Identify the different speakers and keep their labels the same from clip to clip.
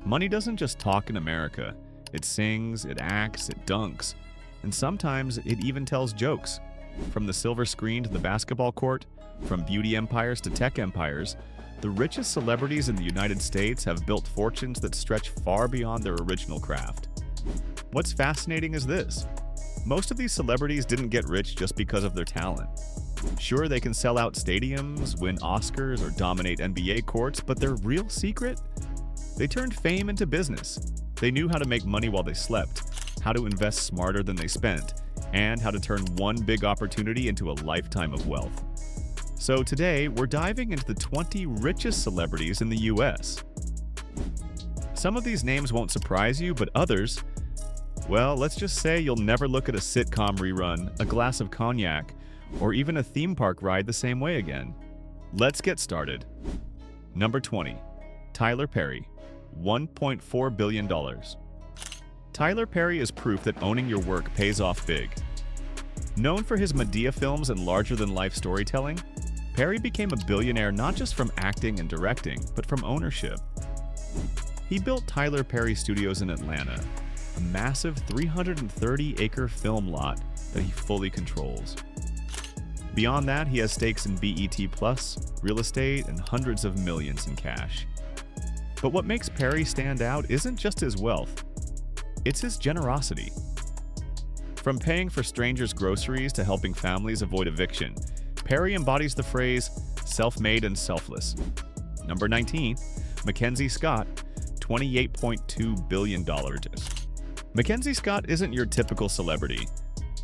Speaker 1: Money doesn't just talk in America. It sings, it acts, it dunks, and sometimes it even tells jokes. From the silver screen to the basketball court, from beauty empires to tech empires, the richest celebrities in the United States have built fortunes that stretch far beyond their original craft. What's fascinating is this. Most of these celebrities didn't get rich just because of their talent. Sure, they can sell out stadiums, win Oscars, or dominate NBA courts, but their real secret? They turned fame into business. They knew how to make money while they slept, how to invest smarter than they spent, and how to turn one big opportunity into a lifetime of wealth. So today, we're diving into the 20 richest celebrities in the US. Some of these names won't surprise you, but others, well, let's just say you'll never look at a sitcom rerun, a glass of cognac, or even a theme park ride the same way again. Let's get started. Number 20. Tyler Perry, $1.4 billion. Tyler Perry is proof that owning your work pays off big. Known for his Medea films and larger-than-life storytelling, Perry became a billionaire not just from acting and directing, but from ownership. He built Tyler Perry Studios in Atlanta, a massive 330-acre film lot that he fully controls. Beyond that, he has stakes in BET+, real estate, and hundreds of millions in cash. But what makes Perry stand out isn't just his wealth, it's his generosity. From paying for strangers' groceries to helping families avoid eviction, Perry embodies the phrase, self-made and selfless. Number 19, Mackenzie Scott, $28.2 billion. Mackenzie Scott isn't your typical celebrity.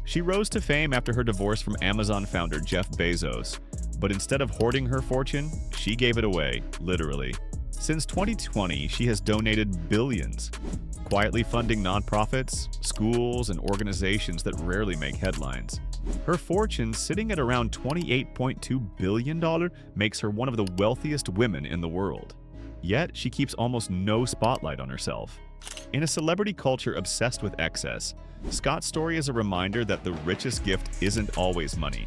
Speaker 1: She rose to fame after her divorce from Amazon founder Jeff Bezos, but instead of hoarding her fortune, she gave it away, literally. Since 2020, she has donated billions, quietly funding nonprofits, schools, and organizations that rarely make headlines. Her fortune, sitting at around $28.2 billion, makes her one of the wealthiest women in the world. Yet, she keeps almost no spotlight on herself. In a celebrity culture obsessed with excess, Scott's story is a reminder that the richest gift isn't always money.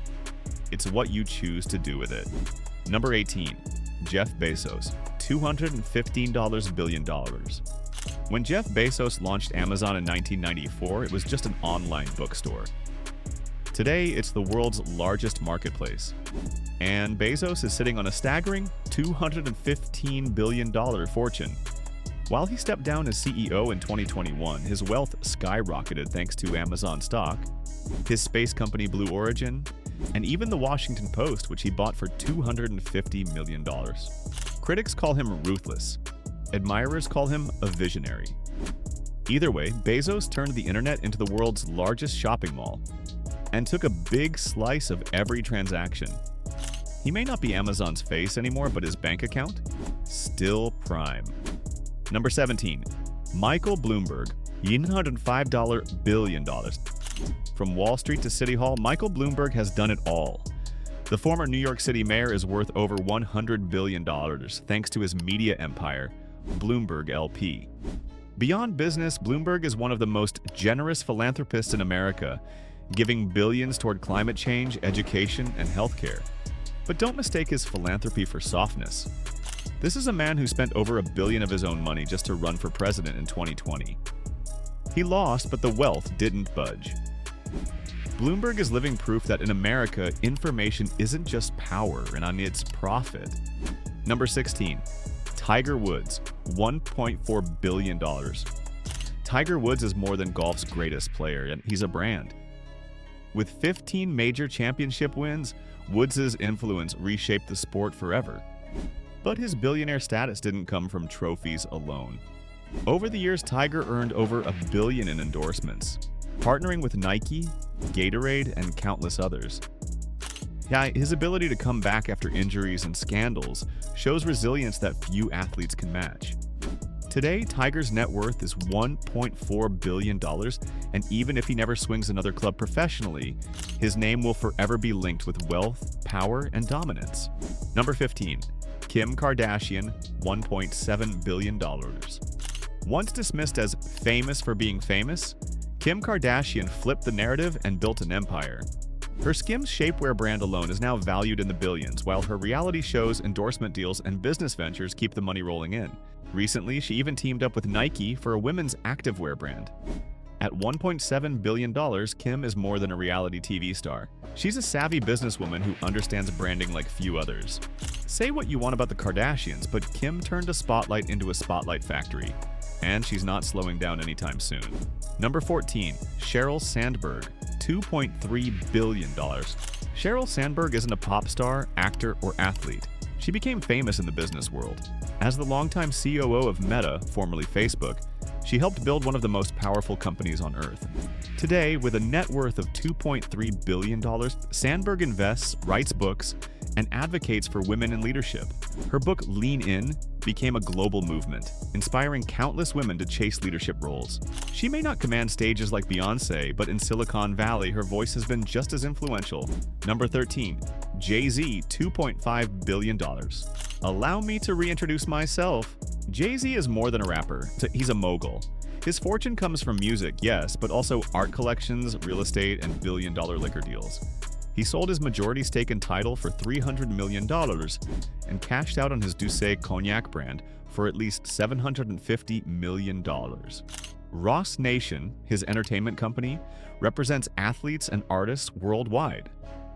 Speaker 1: It's what you choose to do with it. Number 18. Jeff Bezos, $215 billion. When Jeff Bezos launched Amazon in 1994, it was just an online bookstore. Today, it's the world's largest marketplace. And Bezos is sitting on a staggering $215 billion fortune. While he stepped down as CEO in 2021, his wealth skyrocketed thanks to Amazon stock, his space company Blue Origin, and even the Washington Post, which he bought for $250 million. Critics call him ruthless. Admirers call him a visionary. Either way, Bezos turned the internet into the world's largest shopping mall and took a big slice of every transaction. He may not be Amazon's face anymore, but his bank account? Still prime. Number 17. Michael Bloomberg, $905 billion. From Wall Street to City Hall, Michael Bloomberg has done it all. The former New York City mayor is worth over $100 billion thanks to his media empire, Bloomberg LP. Beyond business, Bloomberg is one of the most generous philanthropists in America, giving billions toward climate change, education, and healthcare. But don't mistake his philanthropy for softness. This is a man who spent over $1 billion of his own money just to run for president in 2020. He lost, but the wealth didn't budge. Bloomberg is living proof that in America, information isn't just power and it's profit. Number 16. Tiger Woods, $1.4 billion. Tiger Woods is more than golf's greatest player, and he's a brand. With 15 major championship wins, Woods' influence reshaped the sport forever. But his billionaire status didn't come from trophies alone. Over the years, Tiger earned over $1 billion in endorsements, partnering with Nike, Gatorade, and countless others. Yeah, his ability to come back after injuries and scandals shows resilience that few athletes can match. Today, Tiger's net worth is $1.4 billion, and even if he never swings another club professionally, his name will forever be linked with wealth, power, and dominance. Number 15. Kim Kardashian, $1.7 billion. Once dismissed as famous for being famous, Kim Kardashian flipped the narrative and built an empire. Her Skims shapewear brand alone is now valued in the billions, while her reality shows, endorsement deals, and business ventures keep the money rolling in. Recently, she even teamed up with Nike for a women's activewear brand. At $1.7 billion, Kim is more than a reality TV star. She's a savvy businesswoman who understands branding like few others. Say what you want about the Kardashians, but Kim turned a spotlight into a spotlight factory. And she's not slowing down anytime soon. Number 14, Sheryl Sandberg, $2.3 billion. Sheryl Sandberg isn't a pop star, actor, or athlete. She became famous in the business world. As the longtime COO of Meta, formerly Facebook, she helped build one of the most powerful companies on Earth. Today, with a net worth of $2.3 billion, Sandberg invests, writes books, and advocates for women in leadership. Her book, Lean In, became a global movement, inspiring countless women to chase leadership roles. She may not command stages like Beyoncé, but in Silicon Valley, her voice has been just as influential. Number 13, Jay-Z, $2.5 billion. Allow me to reintroduce myself. Jay-Z is more than a rapper. He's a mogul. His fortune comes from music, yes, but also art collections, real estate, and billion-dollar liquor deals. He sold his majority stake in Tidal for $300 million and cashed out on his Douce cognac brand for at least $750 million. Ross Nation, his entertainment company, represents athletes and artists worldwide.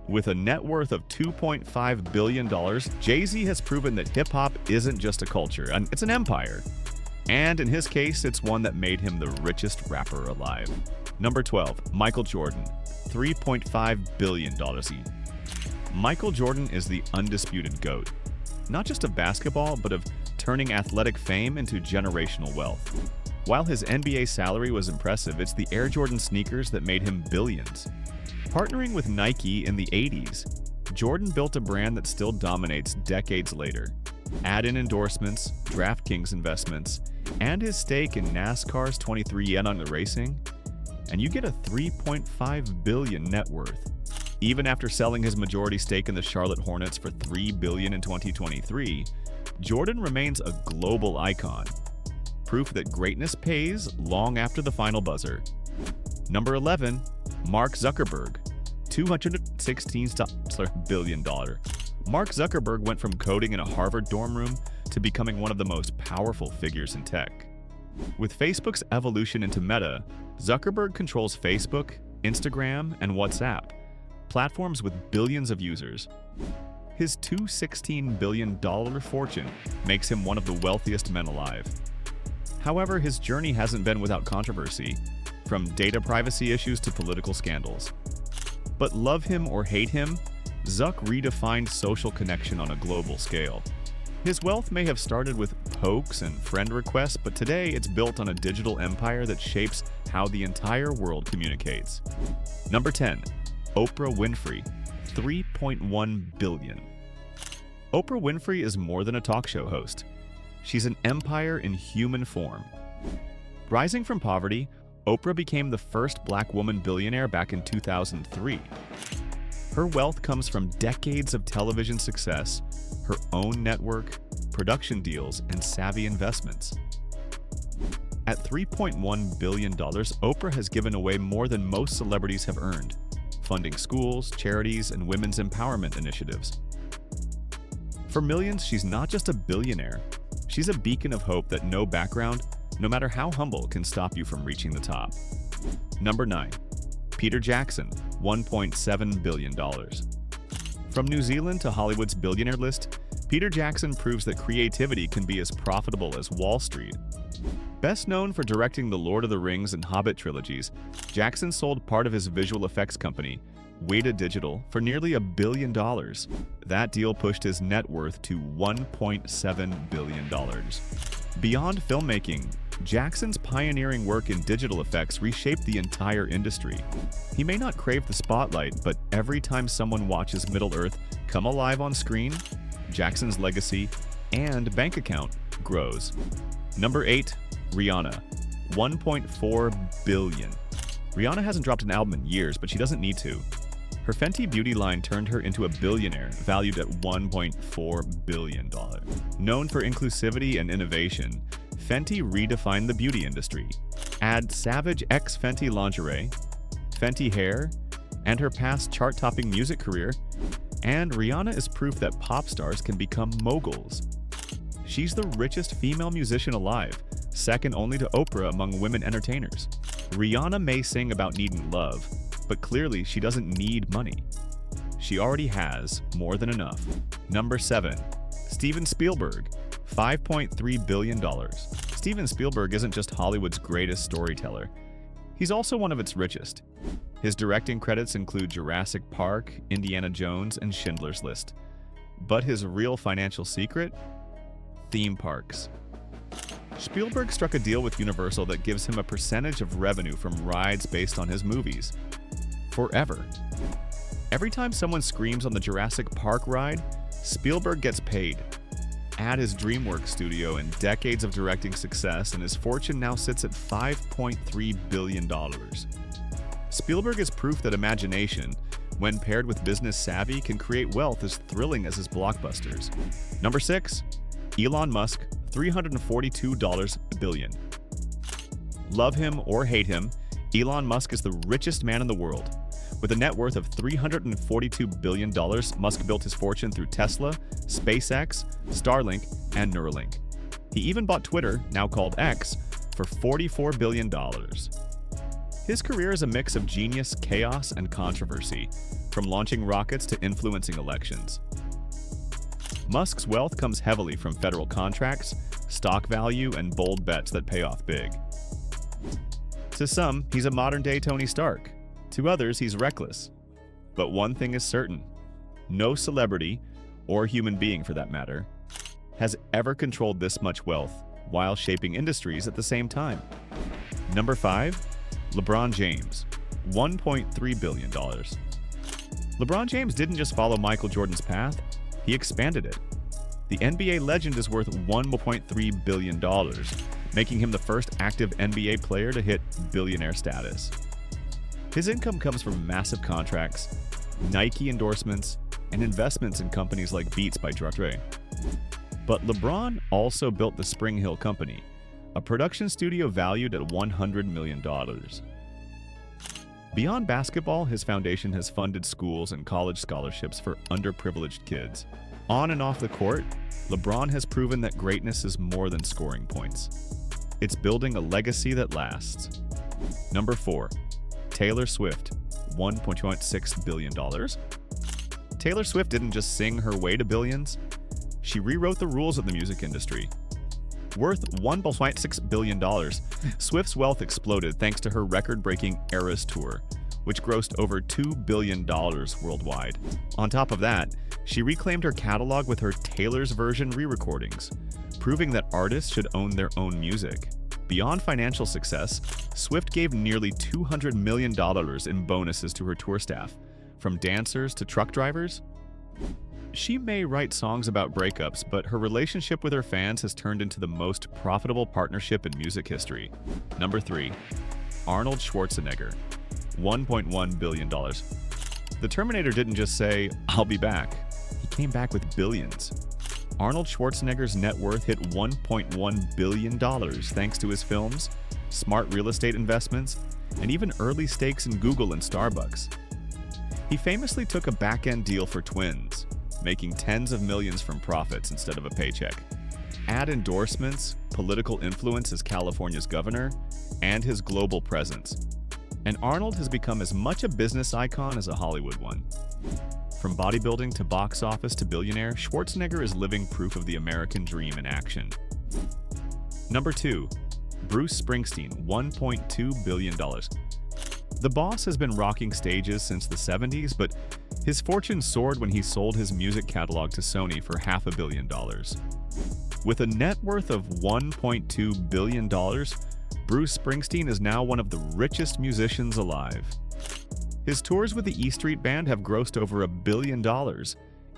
Speaker 1: With a net worth of $2.5 billion, Jay-Z has proven that hip-hop isn't just a culture, and it's an empire. And in his case, it's one that made him the richest rapper alive. Number 12, Michael Jordan, $3.5 billion. Michael Jordan is the undisputed GOAT, not just of basketball, but of turning athletic fame into generational wealth. While his NBA salary was impressive, it's the Air Jordan sneakers that made him billions. Partnering with Nike in the 80s, Jordan built a brand that still dominates decades later. Add in endorsements, DraftKings investments, and his stake in NASCAR's 23 Yen on the racing, and you get a $3.5 billion net worth. Even after selling his majority stake in the Charlotte Hornets for $3 billion in 2023, Jordan remains a global icon. Proof that greatness pays long after the final buzzer. Number 11, Mark Zuckerberg, $216 billion. Mark Zuckerberg went from coding in a Harvard dorm room to becoming one of the most powerful figures in tech. With Facebook's evolution into Meta, Zuckerberg controls Facebook, Instagram, and WhatsApp, platforms with billions of users. His $216 billion fortune makes him one of the wealthiest men alive. However, his journey hasn't been without controversy, from data privacy issues to political scandals. But love him or hate him, Zuck redefined social connection on a global scale. His wealth may have started with pokes and friend requests, but today it's built on a digital empire that shapes how the entire world communicates. Number 10, Oprah Winfrey, $3.1 billion. Oprah Winfrey is more than a talk show host. She's an empire in human form. Rising from poverty, Oprah became the first black woman billionaire back in 2003. Her wealth comes from decades of television success, her own network, production deals, and savvy investments. At $3.1 billion, Oprah has given away more than most celebrities have earned, funding schools, charities, and women's empowerment initiatives. For millions, she's not just a billionaire. She's a beacon of hope that no background, no matter how humble, can stop you from reaching the top. Number 9. Peter Jackson, $1.7 billion. From New Zealand to Hollywood's billionaire list, Peter Jackson proves that creativity can be as profitable as Wall Street. Best known for directing the Lord of the Rings and Hobbit trilogies, Jackson sold part of his visual effects company, Weta Digital, for nearly $1 billion. That deal pushed his net worth to $1.7 billion. Beyond filmmaking, Jackson's pioneering work in digital effects reshaped the entire industry. He may not crave the spotlight, but every time someone watches Middle-earth come alive on screen, Jackson's legacy and bank account grows. Number 8, Rihanna, $1.4 billion. Rihanna hasn't dropped an album in years, but she doesn't need to. Her Fenty beauty line turned her into a billionaire, valued at $1.4 billion. Known for inclusivity and innovation, Fenty redefined the beauty industry. Add Savage X Fenty lingerie, Fenty hair, and her past chart-topping music career, and Rihanna is proof that pop stars can become moguls. She's the richest female musician alive, second only to Oprah among women entertainers. Rihanna may sing about needing love, but clearly she doesn't need money. She already has more than enough. Number 7. Steven Spielberg, $5.3 billion. Steven Spielberg isn't just Hollywood's greatest storyteller. He's also one of its richest. His directing credits include Jurassic Park, Indiana Jones, and Schindler's List. But his real financial secret? Theme parks. Spielberg struck a deal with Universal that gives him a percentage of revenue from rides based on his movies. Forever. Every time someone screams on the Jurassic Park ride, Spielberg gets paid. Add his DreamWorks studio and decades of directing success, and his fortune now sits at $5.3 billion. Spielberg is proof that imagination, when paired with business savvy, can create wealth as thrilling as his blockbusters. Number 6. Elon Musk, $342 billion. Love him or hate him, Elon Musk is the richest man in the world. With a net worth of $342 billion, Musk built his fortune through Tesla, SpaceX, Starlink, and Neuralink. He even bought Twitter, now called X, for $44 billion. His career is a mix of genius, chaos, and controversy, from launching rockets to influencing elections. Musk's wealth comes heavily from federal contracts, stock value, and bold bets that pay off big. To some, he's a modern-day Tony Stark. To others, he's reckless. But one thing is certain: no celebrity, or human being for that matter, has ever controlled this much wealth while shaping industries at the same time. Number 5. LeBron James, $1.3 billion. LeBron James didn't just follow Michael Jordan's path, he expanded it. The NBA legend is worth $1.3 billion, making him the first active NBA player to hit billionaire status. His income comes from massive contracts, Nike endorsements, and investments in companies like Beats by Dre. But LeBron also built the Spring Hill Company, a production studio valued at $100 million. Beyond basketball, his foundation has funded schools and college scholarships for underprivileged kids. On and off the court, LeBron has proven that greatness is more than scoring points. It's building a legacy that lasts. Number 4. Taylor Swift, $1.6 billion. Taylor Swift didn't just sing her way to billions, she rewrote the rules of the music industry. Worth $1.6 billion, Swift's wealth exploded thanks to her record-breaking Eras Tour, which grossed over $2 billion worldwide. On top of that, she reclaimed her catalog with her Taylor's Version re-recordings, proving that artists should own their own music. Beyond financial success, Swift gave nearly $200 million in bonuses to her tour staff, from dancers to truck drivers. She may write songs about breakups, but her relationship with her fans has turned into the most profitable partnership in music history. Number 3. Arnold Schwarzenegger, $1.1 billion. The Terminator didn't just say, "I'll be back." He came back with billions. Arnold Schwarzenegger's net worth hit $1.1 billion thanks to his films, smart real estate investments, and even early stakes in Google and Starbucks. He famously took a back-end deal for twins, making tens of millions from profits instead of a paycheck. Add endorsements, political influence as California's governor, and his global presence, and Arnold has become as much a business icon as a Hollywood one. From bodybuilding to box office to billionaire, Schwarzenegger is living proof of the American dream in action. Number 2. Bruce Springsteen, $1.2 billion. The boss has been rocking stages since the 70s, but his fortune soared when he sold his music catalog to Sony for $500 million. With a net worth of $1.2 billion, Bruce Springsteen is now one of the richest musicians alive. His tours with the E Street Band have grossed over $1 billion,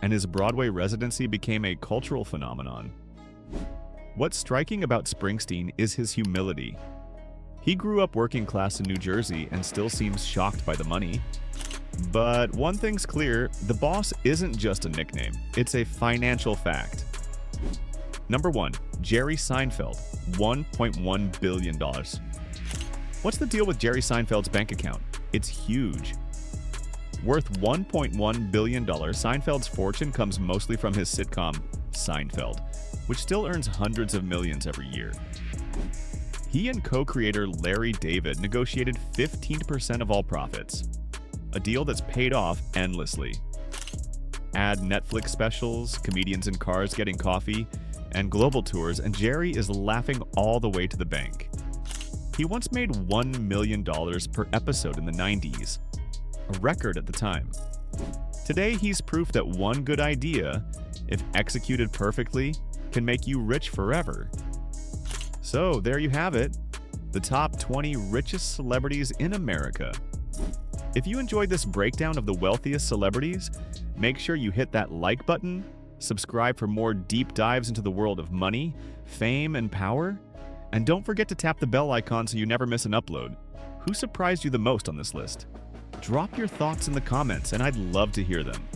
Speaker 1: and his Broadway residency became a cultural phenomenon. What's striking about Springsteen is his humility. He grew up working class in New Jersey and still seems shocked by the money. But one thing's clear, the boss isn't just a nickname, it's a financial fact. Number 1. Jerry Seinfeld, $1.1 billion. What's the deal with Jerry Seinfeld's bank account? It's huge. Worth $1.1 billion, Seinfeld's fortune comes mostly from his sitcom, Seinfeld, which still earns hundreds of millions every year. He and co-creator Larry David negotiated 15% of all profits, a deal that's paid off endlessly. Add Netflix specials, comedians in cars getting coffee, and global tours, and Jerry is laughing all the way to the bank. He once made $1 million per episode in the 90s, a record at the time. Today, he's proof that one good idea, if executed perfectly, can make you rich forever. So there you have it, the top 20 richest celebrities in America. If you enjoyed this breakdown of the wealthiest celebrities, make sure you hit that like button, subscribe for more deep dives into the world of money, fame, and power, and don't forget to tap the bell icon so you never miss an upload. Who surprised you the most on this list? Drop your thoughts in the comments, and I'd love to hear them.